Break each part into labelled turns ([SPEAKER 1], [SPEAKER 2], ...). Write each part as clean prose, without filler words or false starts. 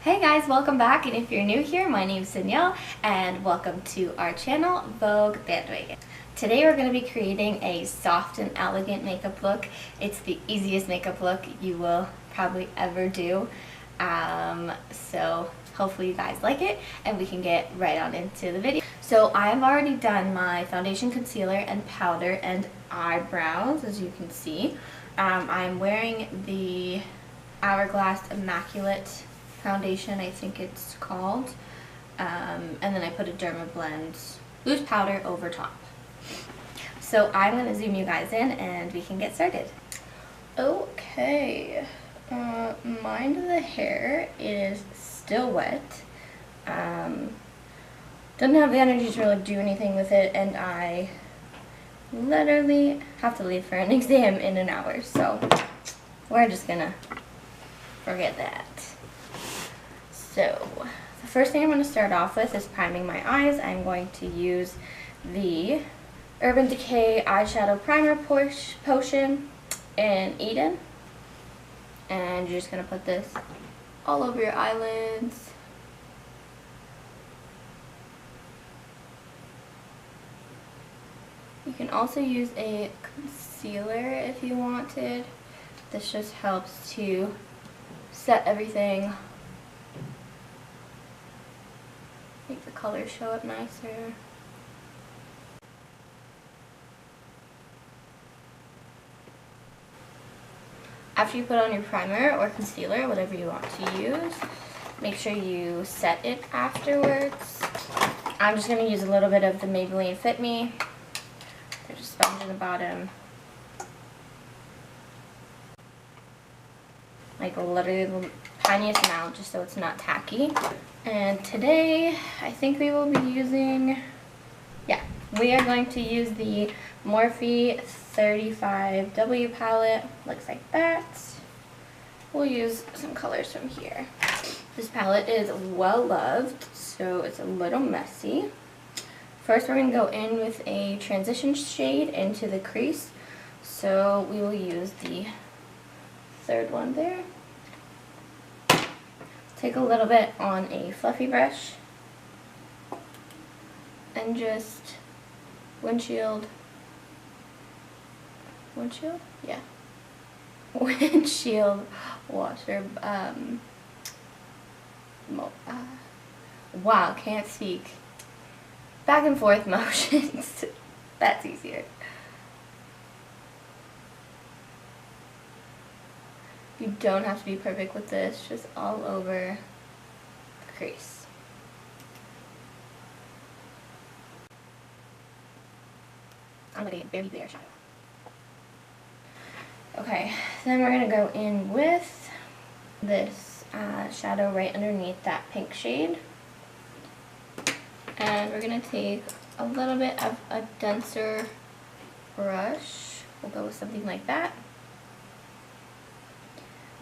[SPEAKER 1] Hey guys, welcome back, and if you're new here, my name is Danielle and welcome to our channel, Vogue Bandwagon. Today we're going to be creating a soft and elegant makeup look. It's the easiest makeup look you will probably ever do. So hopefully you guys like it and we can get right on into the video. So I've already done my foundation, concealer, and powder and eyebrows, as you can see. I'm wearing the Hourglass Immaculate foundation, I think it's called, and then I put a Dermablend loose powder over top. So I'm going to zoom you guys in and we can get started. Okay, mind the hair is still wet. Didn't have the energy to really do anything with it, and I literally have to leave for an exam in an hour, so we're just gonna forget that. So the first thing I'm going to start off with is priming my eyes. I'm going to use the Urban Decay Eyeshadow Primer Potion in Eden. And you're just going to put this all over your eyelids. You can also use a concealer if you wanted. This just helps to set everything, make the colors show up nicer. After you put on your primer or concealer, whatever you want to use, make sure you set it afterwards. I'm just going to use a little bit of the Maybelline Fit Me. There's a sponge in the bottom. Like literally the tiniest amount, just so it's not tacky. And today, I think we will be using, we are going to use the Morphe 35W palette. Looks like that. We'll use some colors from here. This palette is well loved, so it's a little messy. First, we're going to go in with a transition shade into the crease. So we will use the third one there. Take a little bit on a fluffy brush and just windshield washer, wow, can't speak, back and forth motions. That's easier. You don't have to be perfect with this, just all over the crease. I'm going to get very bare shadow. Okay, then we're going to go in with this shadow right underneath that pink shade. And we're going to take a little bit of a denser brush. We'll go with something like that.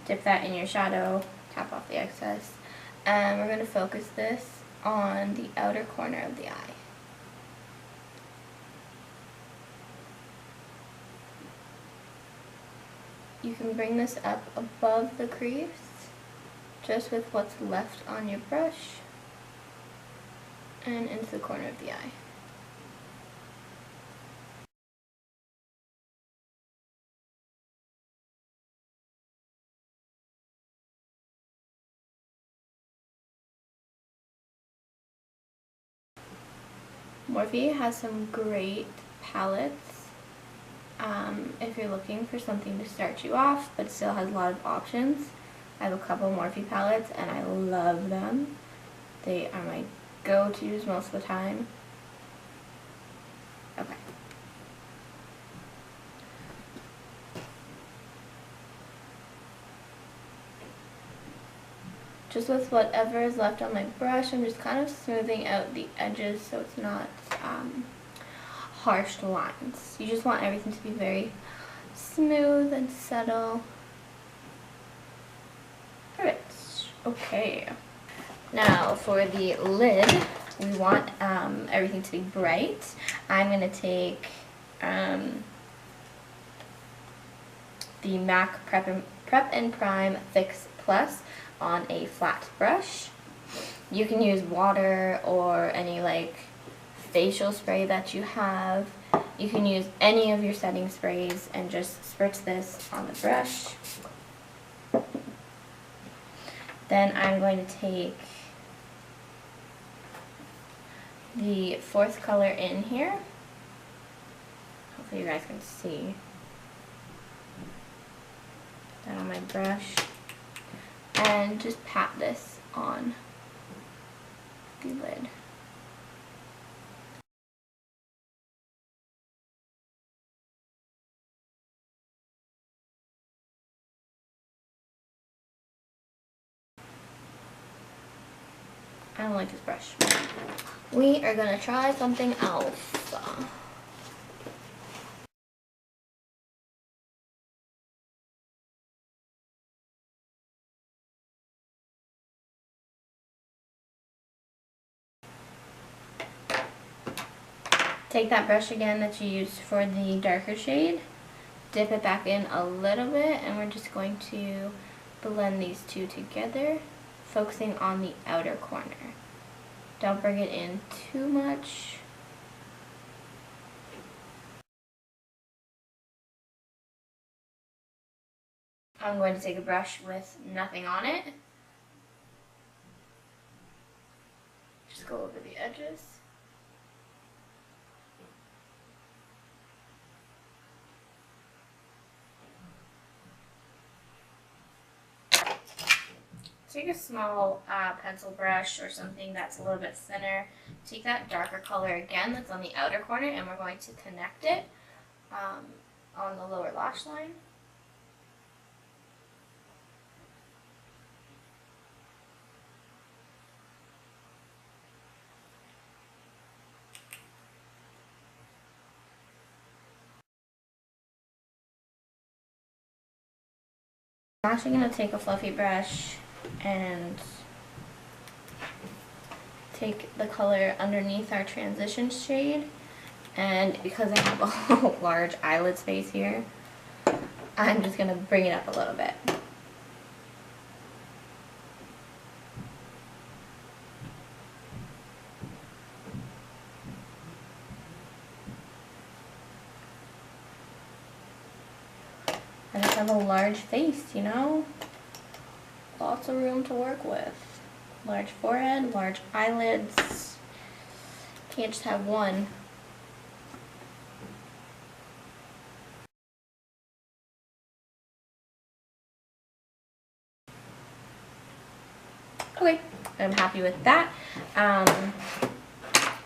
[SPEAKER 1] Dip that in your shadow, tap off the excess, and we're going to focus this on the outer corner of the eye. You can bring this up above the crease, just with what's left on your brush, and into the corner of the eye. Morphe has some great palettes if you're looking for something to start you off, but still has a lot of options. I have a couple Morphe palettes and I love them. They are my go-tos most of the time. Okay. Just with whatever is left on my brush, I'm just kind of smoothing out the edges so it's not harsh lines. You just want everything to be very smooth and subtle. Alright, okay. Now for the lid, we want everything to be bright. I'm going to take the MAC Prep and Prime Fix Plus. on a flat brush. You can use water or any like facial spray that you have. You can use any of your setting sprays and just spritz this on the brush. Then I'm going to take the fourth color in here. Hopefully you guys can see that on my brush. And just pat this on the lid. I don't like this brush. We are gonna try something else. Take that brush again that you used for the darker shade, dip it back in a little bit, and we're just going to blend these two together, focusing on the outer corner. Don't bring it in too much. I'm going to take a brush with nothing on it. Just go over the edges. Take a small pencil brush or something that's a little bit thinner. Take that darker color again that's on the outer corner, and we're going to connect it on the lower lash line. I'm actually going to take a fluffy brush and take the color underneath our transition shade, and because I have a large eyelid space here, I'm just going to bring it up a little bit. I just have a large face, you know? Lots of room to work with. Large forehead, large eyelids. Can't just have one. Okay, I'm happy with that.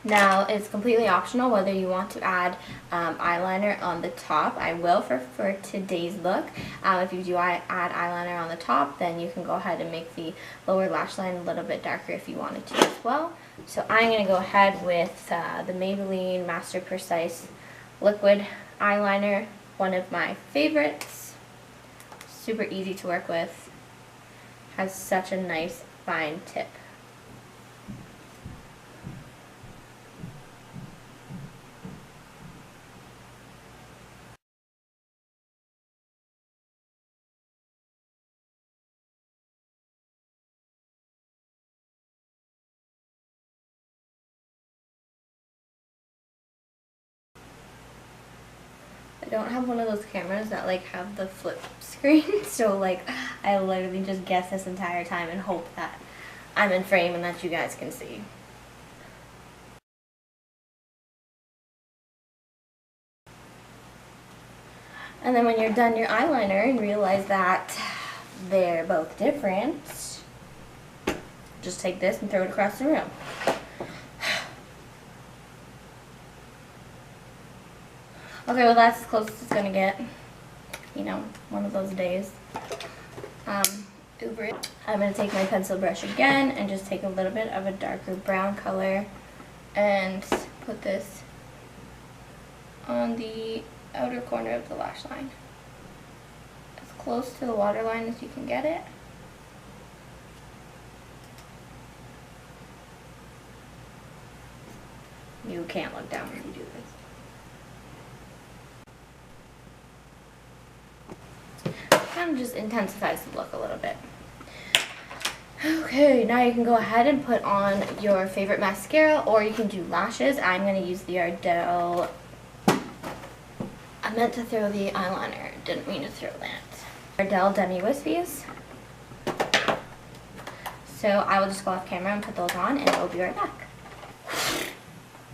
[SPEAKER 1] Now, it's completely optional whether you want to add eyeliner on the top. I will for today's look. If you do add eyeliner on the top, then you can go ahead and make the lower lash line a little bit darker if you wanted to as well. So I'm going to go ahead with the Maybelline Master Precise Liquid Eyeliner, one of my favorites. Super easy to work with. Has such a nice fine tip. I don't have one of those cameras that like have the flip screen, so like I literally just guess this entire time and hope that I'm in frame and that you guys can see. And then when you're done your eyeliner and realize that they're both different, just take this and throw it across the room. Okay, well that's as close as it's gonna get. You know, one of those days. Uber it. I'm gonna take my pencil brush again and just take a little bit of a darker brown color and put this on the outer corner of the lash line. As close to the waterline as you can get it. You can't look down when you do this. Kind of just intensifies the look a little bit. Okay, now you can go ahead and put on your favorite mascara, or you can do lashes. I'm going to use the Ardell. I meant to throw the eyeliner, didn't mean to throw that. Ardell Demi Wispies. So I will just go off camera and put those on, and I will be right back.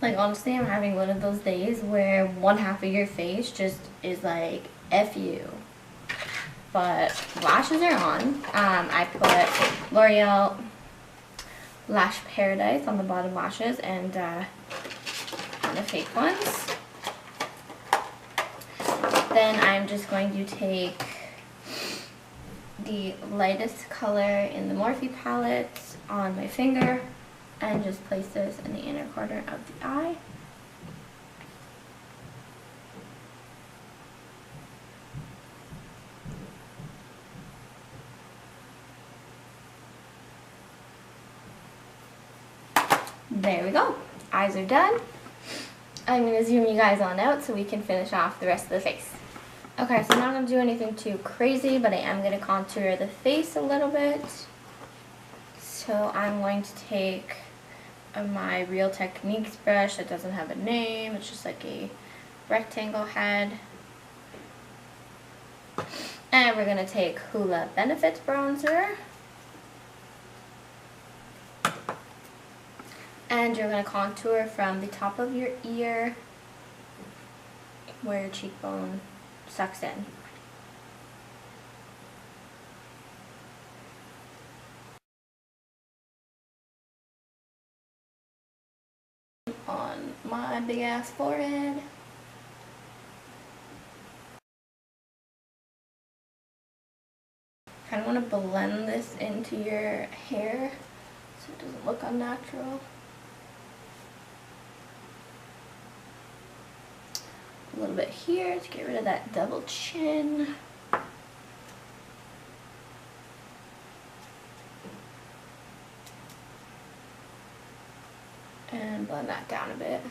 [SPEAKER 1] Like, honestly, I'm having one of those days where one half of your face just is like, F you. But lashes are on. I put L'Oreal Lash Paradise on the bottom lashes and on the fake ones. Then I'm just going to take the lightest color in the Morphe palette on my finger and just place this in the inner corner of the eye. There we go. Eyes are done. I'm going to zoom you guys on out so we can finish off the rest of the face. Okay, so I'm not going to do anything too crazy, but I am going to contour the face a little bit. So I'm going to take my Real Techniques brush that doesn't have a name. It's just like a rectangle head. And we're going to take Hoola Benefit Bronzer. And you're going to contour from the top of your ear where your cheekbone sucks in. On my big ass forehead. Kind of want to blend this into your hair so it doesn't look unnatural. A little bit here to get rid of that double chin. And blend that down a bit.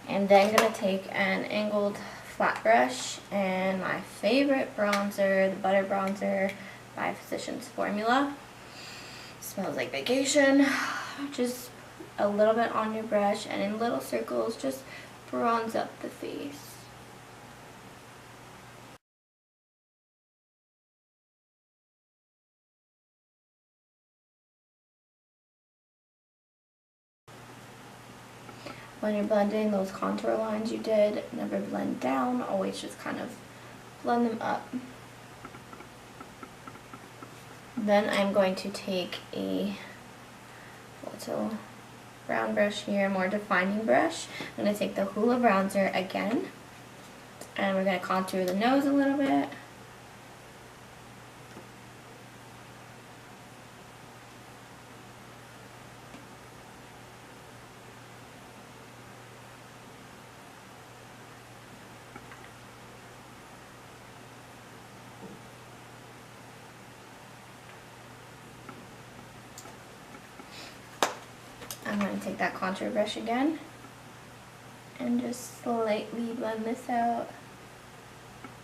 [SPEAKER 1] And then gonna take an angled flat brush and my favorite bronzer, the Butter Bronzer by Physicians Formula. Smells like vacation. Just a little bit on your brush and in little circles, just bronze up the face. When you're blending, those contour lines you did, never blend down, always just kind of blend them up. Then I'm going to take a little brown brush here, more defining brush. I'm going to take the Hoola bronzer again, and we're going to contour the nose a little bit. I'm going to take that contour brush again and just slightly blend this out.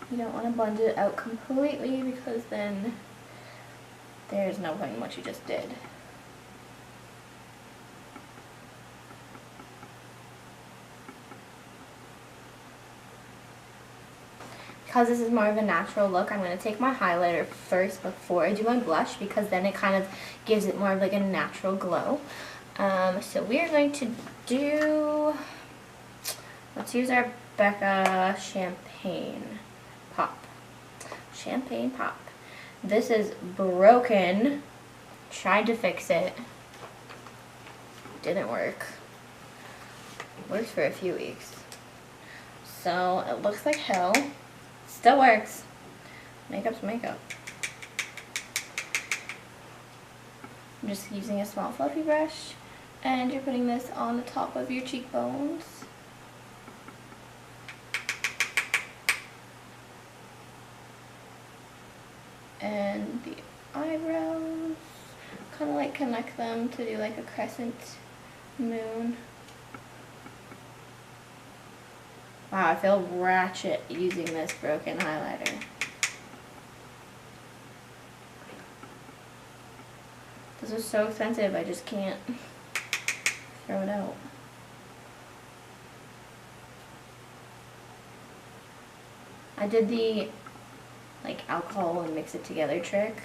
[SPEAKER 1] You don't want to blend it out completely because then there's no point in what you just did. Because this is more of a natural look, I'm going to take my highlighter first before I do my blush because then it kind of gives it more of like a natural glow. So we are going to do, let's use our Becca Champagne Pop. Champagne Pop. This is broken. Tried to fix it. Didn't work. Works for a few weeks. So it looks like hell. Still works. Makeup's makeup. I'm just using a small fluffy brush. And you're putting this on the top of your cheekbones. And the eyebrows. Kind of like connect them to do like a crescent moon. Wow, I feel ratchet using this broken highlighter. This is so expensive, I just can't throw it out. I did the like alcohol and mix it together trick.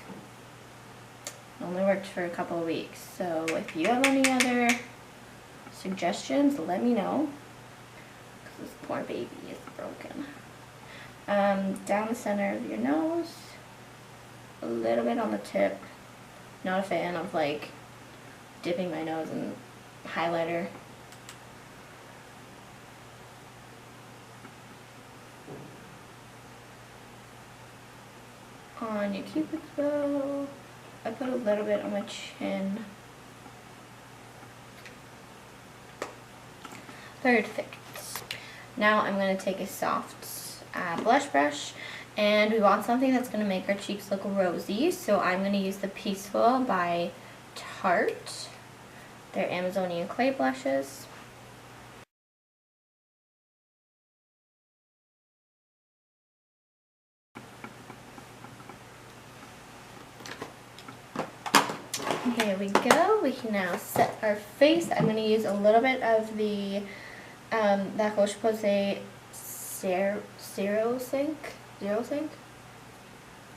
[SPEAKER 1] It only worked for a couple of weeks, so if you have any other suggestions, let me know. Because this poor baby is broken. Down the center of your nose, a little bit on the tip. Not a fan of like dipping my nose in highlighter. On your cupid's bow, I put a little bit on my chin. Perfect. Now I'm going to take a soft blush brush, and we want something that's going to make our cheeks look rosy, so I'm going to use the Peaceful by Tarte. They're Amazonian clay blushes. There we go. We can now set our face. I'm going to use a little bit of the La Roche-Posay Zero Sync?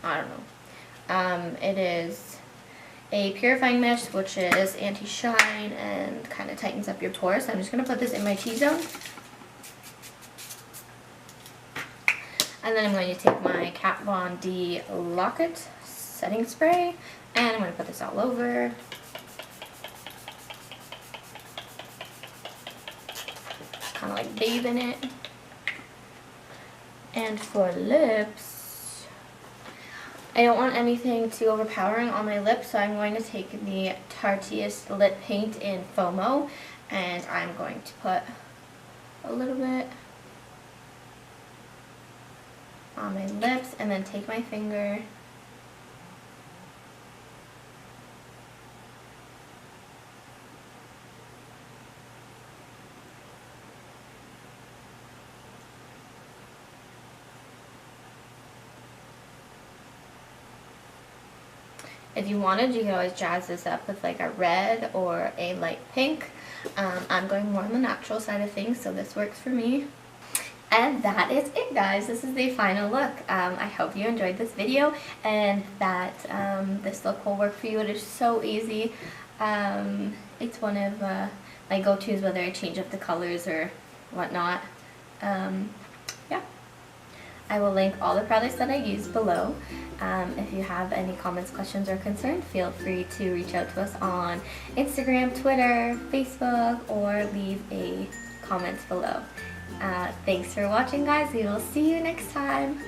[SPEAKER 1] I don't know. It is a purifying mist, which is anti-shine and kind of tightens up your pores. So I'm just going to put this in my T-zone. And then I'm going to take my Kat Von D Lock-It setting spray, and I'm going to put this all over. Kind of like bathe in it. And for lips, I don't want anything too overpowering on my lips, so I'm going to take the Tarteist lip paint in FOMO, and I'm going to put a little bit on my lips, and then take my finger if you wanted, you could always jazz this up with like a red or a light pink. I'm going more on the natural side of things, so this works for me. And that is it, guys. This is the final look. I hope you enjoyed this video and that this look will work for you. It is so easy. It's one of my go-tos, whether I change up the colors or whatnot. Yeah. I will link all the products that I use below. If you have any comments, questions, or concerns, feel free to reach out to us on Instagram, Twitter, Facebook, or leave a comment below. Thanks for watching, guys. We will see you next time.